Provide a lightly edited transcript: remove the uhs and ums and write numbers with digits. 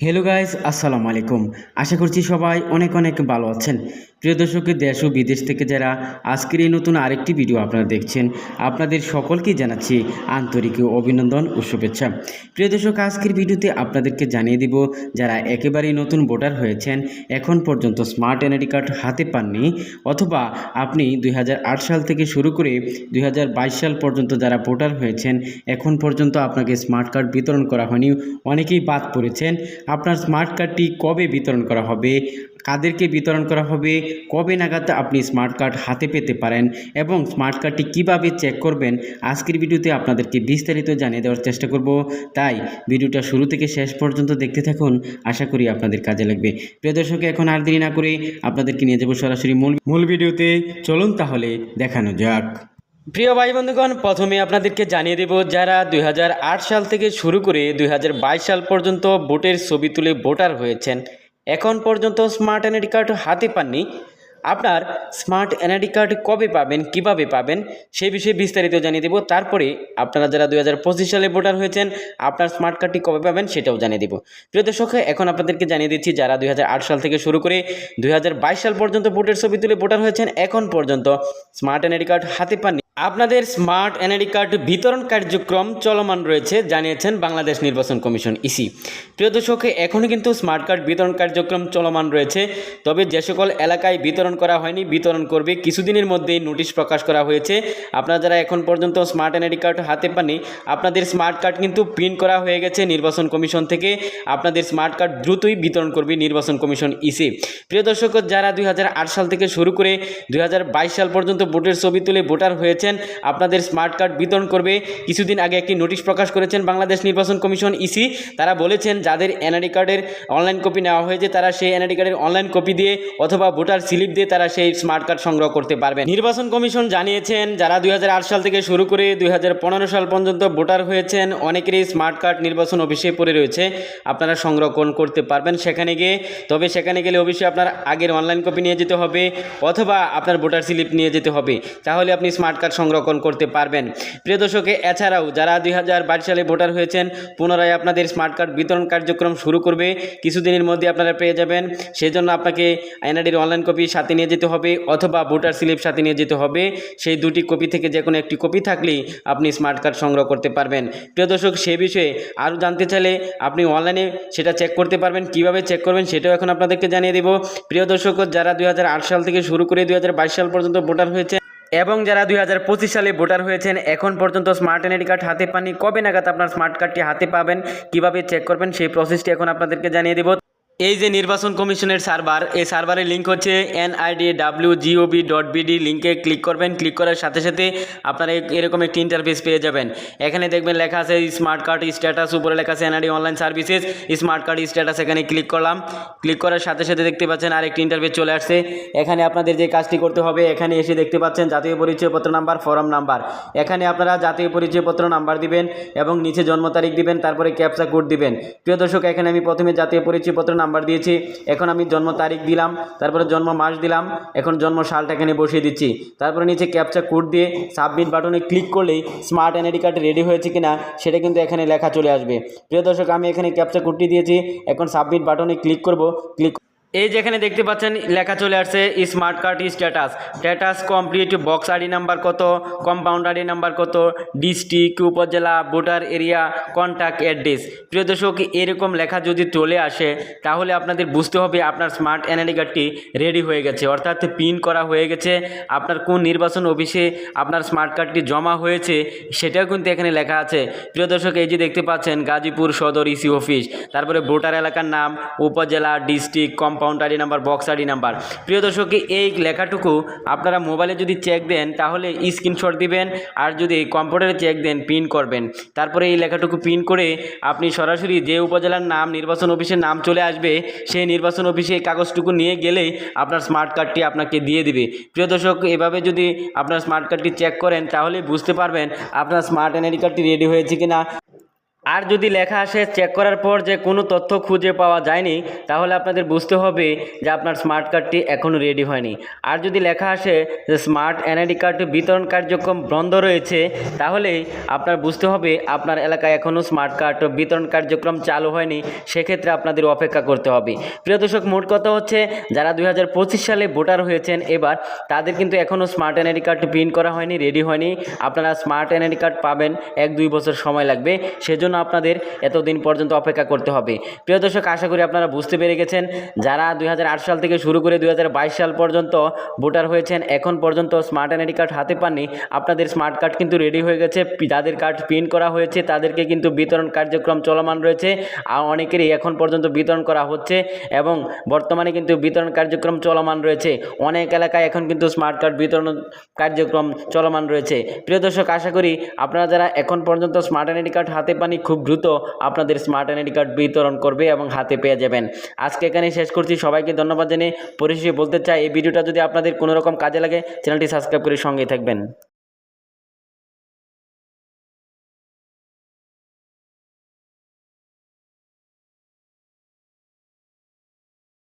Hello guys, আসসালামু আলাইকুম। আশা করছি সবাই অনেক অনেক ভালো আছেন। প্রিয় দর্শক, দেশ ও বিদেশ থেকে যারা আজকের এই নতুন আরেকটি ভিডিও আপনারা দেখছেন, আপনাদের সকলকেই জানাচ্ছি আন্তরিক অভিনন্দন ও শুভেচ্ছা। প্রিয় দর্শক, আজকের ভিডিওতে আপনাদেরকে জানিয়ে দিব যারা একেবারেই নতুন ভোটার হয়েছেন, এখন পর্যন্ত স্মার্ট এনআইডি কার্ড হাতে পাননি, অথবা আপনি 2008 সাল থেকে শুরু করে 2022 সাল পর্যন্ত যারা ভোটার হয়েছেন, এখন পর্যন্ত আপনাকে স্মার্ট কার্ড বিতরণ করা হয়নি, অনেকেই বাদ পড়েছেন। আপনার স্মার্ট কার্ডটি কবে বিতরণ করা হবে, কাদেরকে বিতরণ করা হবে, কবে নাগাদ আপনি স্মার্ট কার্ড হাতে পেতে পারেন এবং স্মার্ট কার্ডটি কীভাবে চেক করবেন, আজকের ভিডিওতে আপনাদেরকে বিস্তারিত জানিয়ে দেওয়ার চেষ্টা করব। তাই ভিডিওটা শুরু থেকে শেষ পর্যন্ত দেখতে থাকুন, আশা করি আপনাদের কাজে লাগবে। প্রিয় দর্শক, এখন আর দেরি না করে আপনাদেরকে নিয়ে যাবো সরাসরি মূল ভিডিওতে। চলুন তাহলে দেখানো যাক। প্রিয় ভাই বন্ধুগণ, প্রথমে আপনাদেরকে জানিয়ে দেব যারা 2008 সাল থেকে শুরু করে 2022 সাল পর্যন্ত ভোটের ছবি তুলে ভোটার হয়েছেন, এখন পর্যন্ত স্মার্ট এনআইডি কার্ড হাতে পাননি, আপনার স্মার্ট এনআইডি কার্ড কবে পাবেন, কিভাবে পাবেন, সেই বিষয়ে বিস্তারিত জানিয়ে দেব। তারপরে আপনারা যারা 2025 সালে ভোটার হয়েছেন, আপনার স্মার্ট কার্ডটি কবে পাবেন সেটাও জানিয়ে দেব। প্রিয় দর্শক, এখন আপনাদেরকে জানিয়ে দিচ্ছি যারা 2008 সাল থেকে শুরু করে 2022 সাল পর্যন্ত ভোটের ছবি তুলে ভোটার হয়েছেন, এখন পর্যন্ত স্মার্ট এনআইডি কার্ড হাতে পাননি, আপনাদের স্মার্ট এনআইডি কার্ড বিতরণ কার্যক্রম চলমান রয়েছে জানিয়েছেন বাংলাদেশ নির্বাচন কমিশন ইসি। প্রিয় দর্শক, এখনও কিন্তু স্মার্ট কার্ড বিতরণ কার্যক্রম চলমান রয়েছে, তবে যে সকল এলাকায় বিতরণ করা হয়নি বিতরণ করবে, কিছুদিনের মধ্যেই নোটিশ প্রকাশ করা হয়েছে। আপনারা যারা এখন পর্যন্ত স্মার্ট এনআইডি কার্ড হাতে পাননি, আপনাদের স্মার্ট কার্ড কিন্তু প্রিন্ট করা হয়ে গেছে নির্বাচন কমিশন থেকে, আপনাদের স্মার্ট কার্ড দ্রুতই বিতরণ করবে নির্বাচন কমিশন ইসি। প্রিয় দর্শক, যারা 2008 সাল থেকে শুরু করে 2022 সাল পর্যন্ত ভোটের ছবি তুলে ভোটার হয়েছে, আপনাদের স্মার্ট কার্ড বিতরণ করবে। কিছুদিন আগে একটি নোটিশ প্রকাশ করেছেন বাংলাদেশ নির্বাচন কমিশন ইসি। তারা বলেছেন যাদের এনআইডি কার্ডের অনলাইন কপি নেওয়া হয়েছে তারা সেই এনআইডি কার্ডের অনলাইন কপি দিয়ে অথবা ভোটার স্লিপ দিয়ে তারা সেই স্মার্ট কার্ড সংগ্রহ করতে পারবেন। নির্বাচন কমিশন জানিয়েছেন যারা 2008 সাল থেকে শুরু করে 2015 সাল পর্যন্ত ভোটার হয়েছেন, অনেকেরই স্মার্ট কার্ড নির্বাচন অফিসে পড়ে রয়েছে, আপনারা সংরক্ষণ করতে পারবেন সেখানে গিয়ে। তবে সেখানে গেলে অবশ্যই আপনার আগের অনলাইন কপি নিয়ে যেতে হবে অথবা আপনার ভোটার স্লিপ নিয়ে যেতে হবে, তাহলে আপনি স্মার্ট কার্ড সংরক্ষণ করতে পারবেন। প্রিয় দর্শক, এছাড়াও যারা 2022 সালে ভোটার হয়েছেন, পুনরায় আপনাদের স্মার্ট কার্ড বিতরণ কার্যক্রম শুরু করবে, কিছুদিনের মধ্যে আপনারা পেয়ে যাবেন। সেজন্য আপনাকে এনআইডির অনলাইন কপি সাথে নিয়ে যেতে হবে অথবা ভোটার স্লিপ সাথে নিয়ে যেতে হবে। সেই দুটি কপি থেকে যে কোনো একটি কপি থাকলেই আপনি স্মার্ট কার্ড সংগ্রহ করতে পারবেন। প্রিয় দর্শক, সে বিষয়ে আরও জানতে চাইলে আপনি অনলাইনে সেটা চেক করতে পারবেন, কিভাবে চেক করবেন সেটাও এখন আপনাদেরকে জানিয়ে দেব। প্রিয় দর্শক, যারা 2008 সাল থেকে শুরু করে 2022 সাল পর্যন্ত ভোটার হয়েছে এবং যারা 2025 সালে ভোটার হয়েছেন, এখন পর্যন্ত স্মার্ট এনআইডি কার্ড হাতে পাননি, কবে নাগাদ আপনার স্মার্ট কার্ডটি হাতে পাবেন, কিভাবে চেক করবেন সেই প্রসেসটি এখন আপনাদেরকে জানিয়ে দেব। এই যে নির্বাচন কমিশনের সার্ভার, এই সার্ভারের লিঙ্ক হচ্ছে nidwgov.bd, লিঙ্কে ক্লিক করবেন। ক্লিক করার সাথে সাথে আপনারা এরকম একটি ইন্টারফেস পেয়ে যাবেন। এখানে দেখবেন লেখা আছে স্মার্ট কার্ড স্ট্যাটাস, উপরে লেখা আছে NID online services, smart card status. এখানে ক্লিক করলাম। ক্লিক করার সাথে সাথে দেখতে পাচ্ছেন আরেকটি ইন্টারফেস চলে আসছে। এখানে আপনাদের যে কাজটি করতে হবে, এখানে এসে দেখতে পাচ্ছেন জাতীয় পরিচয়পত্র নাম্বার, ফর্ম নাম্বার। এখানে আপনারা জাতীয় পরিচয়পত্র নাম্বার দিবেন এবং নিচে জন্ম তারিখ দিবেন, তারপরে ক্যাপচা কোড দিবেন। প্রিয় দর্শক, এখানে আমি প্রথমে জাতীয় পরিচয়পত্র নাম্বার দিয়েছি, এখন আমি জন্ম তারিখ দিলাম, তারপরে জন্ম মাস দিলাম, এখন জন্ম সালটা এখানে বসিয়ে দিচ্ছি। তারপরে নিচে ক্যাপচা কোড দিয়ে সাবমিট বাটনে ক্লিক করলেই স্মার্ট এনআইডি কার্ড রেডি হয়েছে কিনা সেটা কিন্তু এখানে লেখা চলে আসবে। প্রিয় দর্শক, আমি এখানে ক্যাপচা কোডটি দিয়েছি, এখন সাবমিট বাটনে ক্লিক করব। এই যেখানে দেখতে পাচ্ছেন লেখা চলে আসছে smart card status, status complete, box ID number কত, কম্পাউন্ড আইডি নাম্বার কত, ডিস্ট্রিক্ট, উপজেলা, ভোটার এরিয়া, কন্ট্যাক্ট অ্যাড্রেস। প্রিয় দর্শক, এরকম লেখা যদি চলে আসে তাহলে আপনাদের বুঝতে হবে আপনার স্মার্ট এনআইডি কার্ডটি রেডি হয়ে গেছে, অর্থাৎ প্রিন্ট করা হয়ে গেছে। আপনার কোন নির্বাচন অফিসে আপনার স্মার্ট কার্ডটি জমা হয়েছে সেটাও কিন্তু এখানে লেখা আছে। প্রিয় দর্শক, এই যে দেখতে পাচ্ছেন গাজীপুর সদর ইসি অফিস, তারপরে ভোটার এলাকার নাম, উপজেলা, district, compound ID number, box ID number. প্রিয় দর্শক, এই লেখাটুকু আপনারা মোবাইলে যদি চেক দেন তাহলে স্ক্রিনশট দিবেন, আর যদি কম্পিউটারে চেক দেন প্রিন্ট করবেন। তারপরে এই লেখাটুকু প্রিন্ট করে আপনি সরাসরি যে উপজেলার নাম নির্বাচন অফিসের নাম চলে আসবে সেই নির্বাচন অফিসে এই কাগজটুকু নিয়ে গেলেই আপনার স্মার্ট কার্ডটি আপনাকে দিয়ে দিবে। প্রিয় দর্শক, এভাবে যদি আপনার স্মার্ট কার্ডটি চেক করেন তাহলে বুঝতে পারবেন আপনার স্মার্ট এনআইডি কার্ডটি রেডি হয়েছে কিনা। আর যদি লেখা আসে চেক করার পর যে কোনো তথ্য খুঁজে পাওয়া যায়নি, তাহলে আপনাদের বুঝতে হবে যে আপনার স্মার্ট কার্ডটি এখনও রেডি হয়নি। আর যদি লেখা আসে যে স্মার্ট এনআইডি কার্ড বিতরণ কার্যক্রম বন্ধ রয়েছে, তাহলে আপনার বুঝতে হবে আপনার এলাকায় এখনও স্মার্ট কার্ড বিতরণ কার্যক্রম চালু হয়নি, সেক্ষেত্রে আপনাদের অপেক্ষা করতে হবে। প্রিয় দর্শক, মোট কথা হচ্ছে যারা 2025 সালে ভোটার হয়েছেন এবার, তাদের কিন্তু এখনও স্মার্ট এনআইডি কার্ড প্রিন্ট করা হয়নি, রেডি হয়নি। আপনারা স্মার্ট এনআইডি কার্ড পাবেন 1-2 বছর সময় লাগবে, সেজন্য আপনাদের এতদিন পর্যন্ত অপেক্ষা করতে হবে। প্রিয় দর্শক, আশা করি আপনারা বুঝতে পেরে গেছেন। যারা 2008 সাল থেকে শুরু করে 2022 সাল পর্যন্ত ভোটার হয়েছেন, এখন পর্যন্ত স্মার্ট এনআইডি কার্ড হাতে পাননি, আপনাদের স্মার্ট কার্ড কিন্তু রেডি হয়ে গেছে। যাদের কার্ড প্রিন্ট করা হয়েছে তাদেরকে কিন্তু বিতরণ কার্যক্রম চলমান রয়েছে, আর অনেকেরই এখন পর্যন্ত বিতরণ করা হচ্ছে এবং বর্তমানে কিন্তু বিতরণ কার্যক্রম চলমান রয়েছে। অনেক এলাকায় এখন কিন্তু স্মার্ট কার্ড বিতরণ কার্যক্রম চলমান রয়েছে। প্রিয় দর্শক, আশা করি আপনারা যারা এখন পর্যন্ত স্মার্ট এনআইডি কার্ড হাতে পাননি, খুব দ্রুত আপনাদের স্মার্ট এনআইডি কার্ড বিতরণ করবে এবং হাতে পেয়ে যাবেন। আজকে এখানেই শেষ করছি। সবাইকে ধন্যবাদ জানিয়ে পরিশেষে বলতে চাই, এই ভিডিওটা যদি আপনাদের কোনো রকম কাজে লাগে, চ্যানেলটি সাবস্ক্রাইব করে সঙ্গেই থাকবেন।